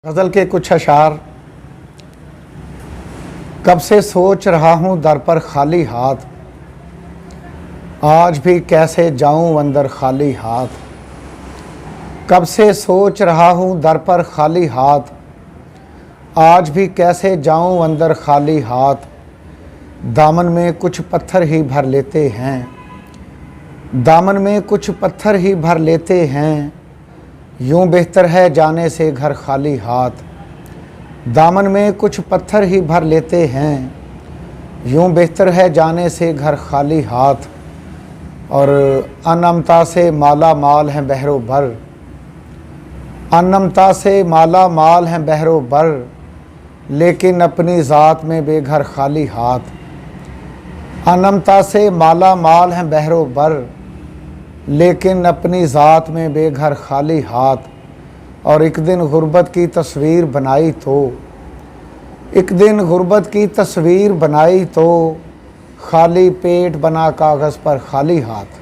गज़ल के कुछ अशार। कब से सोच रहा हूँ दर पर खाली हाथ, आज भी कैसे जाऊँ अंदर खाली हाथ। कब से सोच रहा हूँ दर पर खाली हाथ, आज भी कैसे जाऊँ अंदर खाली हाथ। दामन में कुछ पत्थर ही भर लेते हैं, दामन में कुछ पत्थर ही भर लेते हैं। यूँ बेहतर है जाने से घर खाली हाथ। दामन में कुछ पत्थर ही भर लेते हैं, यूँ बेहतर है जाने से घर खाली हाथ। और अनमता से माला माल हैं बहरो भर, अनमता से माला माल हैं बहरो भर, लेकिन अपनी ज़ात में बेघर खाली हाथ। अनमता से माला माल हैं बहरो भर, लेकिन अपनी ज़ात में बेघर खाली हाथ। और एक दिन गुर्बत की तस्वीर बनाई तो, एक दिन गुर्बत की तस्वीर बनाई तो, खाली पेट बना कागज़ पर खाली हाथ।